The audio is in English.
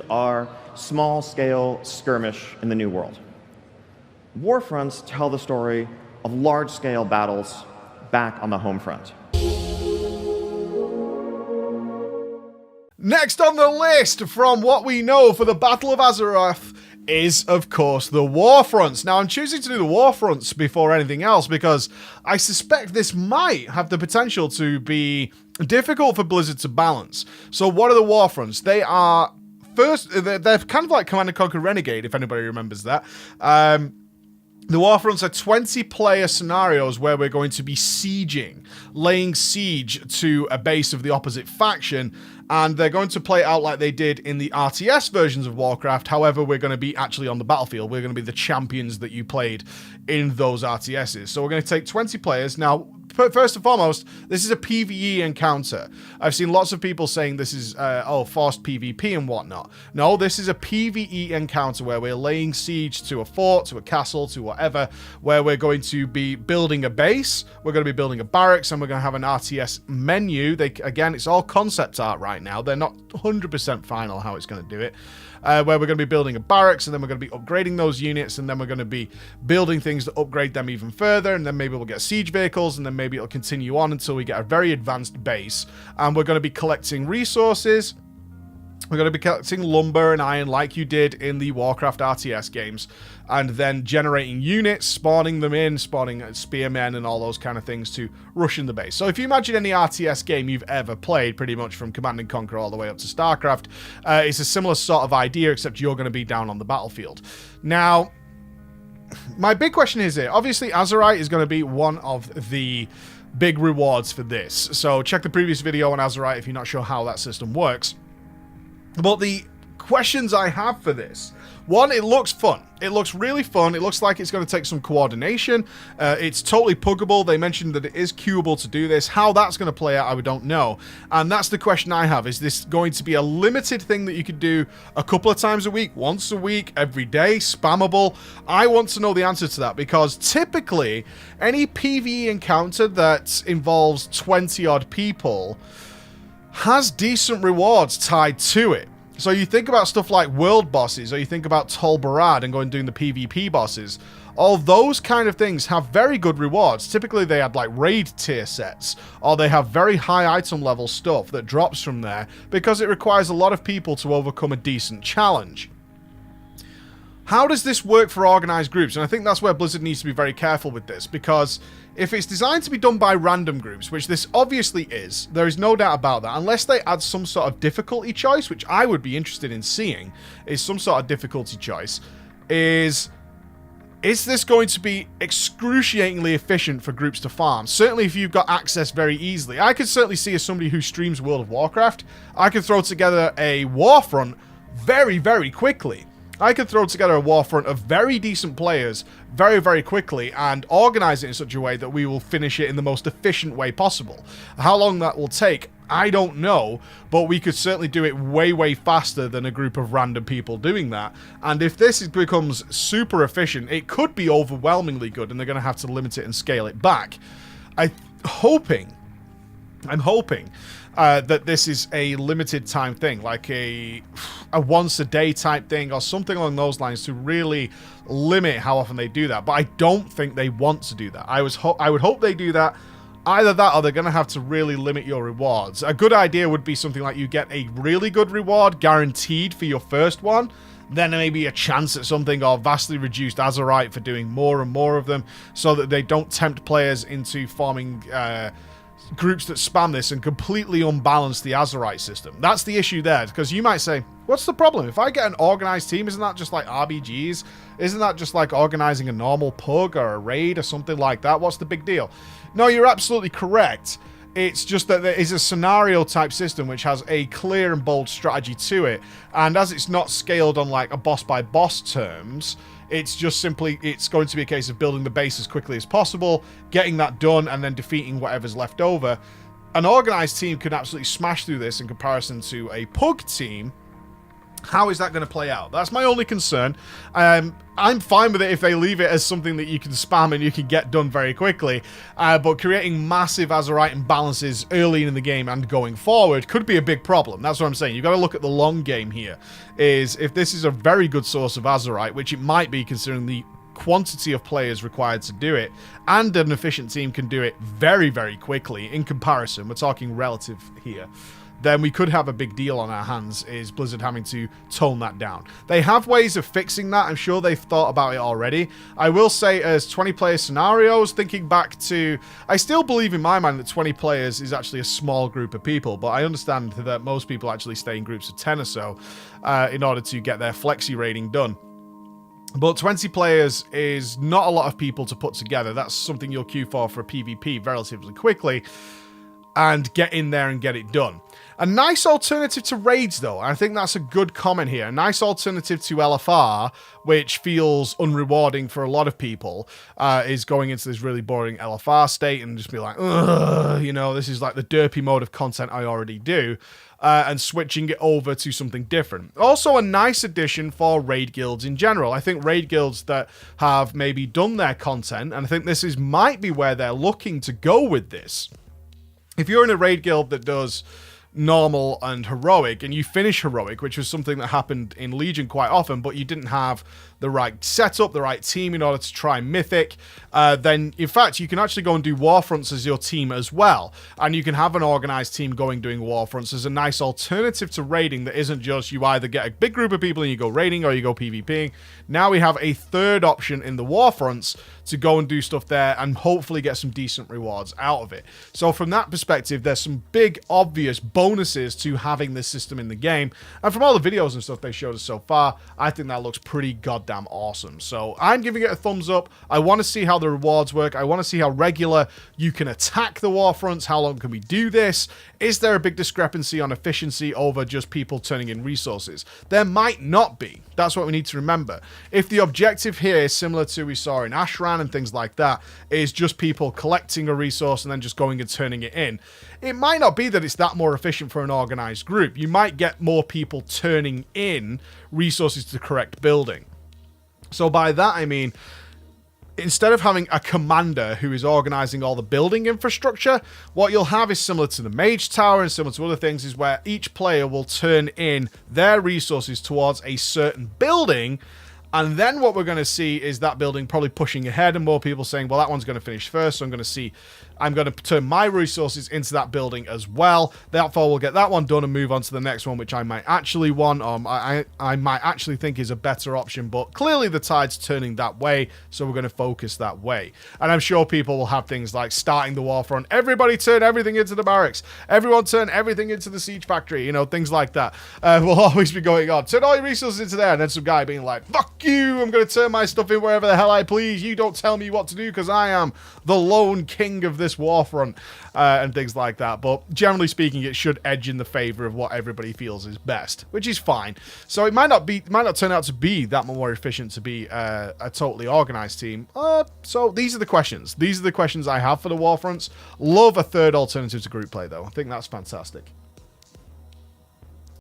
are small-scale skirmish in the New World. Warfronts tell the story of large-scale battles back on the home front. Next on the list, from what we know for the Battle of Azeroth, is, of course, the Warfronts. Now, I'm choosing to do the Warfronts before anything else because I suspect this might have the potential to be difficult for Blizzard to balance. So what are the Warfronts? They are, first, they're kind of like Command & Conquer Renegade, if anybody remembers that. The Warfronts are 20-player scenarios where we're going to be sieging, laying siege to a base of the opposite faction, and they're going to play out like they did in the RTS versions of Warcraft. However, we're going to be actually on the battlefield. We're going to be the champions that you played in those RTSs. So we're going to take 20 players. Now, first and foremost, this is a PvE encounter. I've seen lots of people saying this is, forced PvP and whatnot. No, this is a PvE encounter where we're laying siege to a fort, to a castle, to whatever, where we're going to be building a base, we're going to be building a barracks, and we're going to have an RTS menu. Again, it's all concept art right now. They're not 100% final how it's going to do it. Where we're going to be building a barracks, and then we're going to be upgrading those units, and then we're going to be building things to upgrade them even further, and then maybe we'll get siege vehicles, and then maybe it'll continue on until we get a very advanced base, and we're going to be collecting resources. We're going to be collecting lumber and iron like you did in the Warcraft RTS games, and then generating units, spawning them in, spawning spearmen and all those kind of things to rush in the base. So if you imagine any RTS game you've ever played, pretty much from Command & Conquer all the way up to StarCraft, it's a similar sort of idea, except you're going to be down on the battlefield. Now, my big question is here, obviously Azerite is going to be one of the big rewards for this. So check the previous video on Azerite if you're not sure how that system works. But the questions I have for this, one, it looks fun. It looks really fun. It looks like it's going to take some coordination. It's totally puggable. They mentioned that it is queuable to do this. How that's going to play out, I don't know. And that's the question I have. Is this going to be a limited thing that you could do a couple of times a week, once a week, every day, spammable? I want to know the answer to that, because typically any PvE encounter that involves 20-odd people has decent rewards tied to it. So you think about stuff like world bosses, or you think about Tol Borad and going and doing the PvP bosses. All those kind of things have very good rewards. Typically they have like raid tier sets, or they have very high item level stuff that drops from there because it requires a lot of people to overcome a decent challenge. How does this work for organized groups? And I think that's where Blizzard needs to be very careful with this, because if it's designed to be done by random groups, which this obviously is, there is no doubt about that, unless they add some sort of difficulty choice, which I would be interested in seeing, is some sort of difficulty choice, is this going to be excruciatingly efficient for groups to farm? Certainly if you've got access very easily. I could certainly see, as somebody who streams World of Warcraft, I could throw together a Warfront very, very quickly. I could throw together a Warfront of very decent players very, very quickly and organize it in such a way that we will finish it in the most efficient way possible. How long that will take, I don't know, but we could certainly do it way, way faster than a group of random people doing that. And if this becomes super efficient, it could be overwhelmingly good, and they're going to have to limit it and scale it back. I'm hoping that this is a limited time thing, like a once a day type thing or something along those lines, to really limit how often they do that. But I don't think they want to do that. I would hope they do that. Either that, or they're going to have to really limit your rewards. A good idea would be something like you get a really good reward guaranteed for your first one, then maybe a chance at something, or vastly reduced Azerite for doing more and more of them, so that they don't tempt players into forming groups that spam this and completely unbalance the Azerite system. That's the issue there, because you might say, what's the problem? If I get an organized team, isn't that just like RBGs? Isn't that just like organizing a normal pug or a raid or something like that? What's the big deal? No, you're absolutely correct. It's just that there is a scenario type system which has a clear and bold strategy to it, and as it's not scaled on like a boss by boss terms, it's just simply, it's going to be a case of building the base as quickly as possible, getting that done, and then defeating whatever's left over. An organized team could absolutely smash through this in comparison to a pug team. How is that going to play out? That's my only concern. I'm fine with it if they leave it as something that you can spam and you can get done very quickly. But creating massive Azerite imbalances early in the game and going forward could be a big problem. That's what I'm saying. You've got to look at the long game here. Is if this is a very good source of Azerite, which it might be considering the quantity of players required to do it, and an efficient team can do it very, very quickly in comparison. We're talking relative here. Then we could have a big deal on our hands, is Blizzard having to tone that down. They have ways of fixing that. I'm sure they've thought about it already. I will say, as 20-player scenarios, thinking back to... I still believe in my mind that 20 players is actually a small group of people, but I understand that most people actually stay in groups of 10 or so in order to get their flexi raiding done. But 20 players is not a lot of people to put together. That's something you'll queue for a PvP relatively quickly and get in there and get it done. A nice alternative to raids, though. I think that's a good comment here. A nice alternative to LFR, which feels unrewarding for a lot of people, is going into this really boring LFR state and just be like, ugh, you know, this is like the derpy mode of content I already do, and switching it over to something different. Also, a nice addition for raid guilds in general. I think raid guilds that have maybe done their content, and I think this might be where they're looking to go with this. If you're in a raid guild that does normal and heroic, and you finish heroic, which was something that happened in Legion quite often, but you didn't have the right setup, the right team in order to try Mythic, then in fact you can actually go and do Warfronts as your team as well, and you can have an organized team doing Warfronts as a nice alternative to raiding that isn't just you either get a big group of people and you go raiding or you go PvPing. Now we have a third option in the Warfronts to go and do stuff there and hopefully get some decent rewards out of it. So from that perspective, there's some big obvious bonuses to having this system in the game, and from all the videos and stuff they showed us so far, I think that looks pretty goddamn awesome. So I'm giving it a thumbs up. I want to see how the rewards work. I want to see how regular you can attack the Warfronts. How long can we do this? Is there a big discrepancy on efficiency over just people turning in resources? There might not be. That's what we need to remember. If the objective here is similar to we saw in Ashran and things like that, is just people collecting a resource and then just going and turning it in, it might not be that it's that more efficient for an organized group. You might get more people turning in resources to the correct building. So by that I mean, instead of having a commander who is organizing all the building infrastructure, what you'll have is similar to the Mage Tower and similar to other things, is where each player will turn in their resources towards a certain building, and then what we're going to see is that building probably pushing ahead and more people saying, well, that one's going to finish first, so I'm going to turn my resources into that building as well. Therefore, we'll get that one done and move on to the next one, which I might actually want, or I might actually think is a better option, but clearly the tide's turning that way, so we're going to focus that way. And I'm sure people will have things like starting the Warfront, everybody turn everything into the barracks, everyone turn everything into the siege factory, you know, things like that will always be going on. Turn all your resources into there, and then some guy being like, fuck you, I'm going to turn my stuff in wherever the hell I please, you don't tell me what to do because I am the lone king of this Warfront, and things like that. But generally speaking, it should edge in the favor of what everybody feels is best, which is fine. So it might not turn out to be that much more efficient to be a totally organized team. So these are the questions. These are the questions I have for the Warfronts. Love a third alternative to group play, though. I think that's fantastic.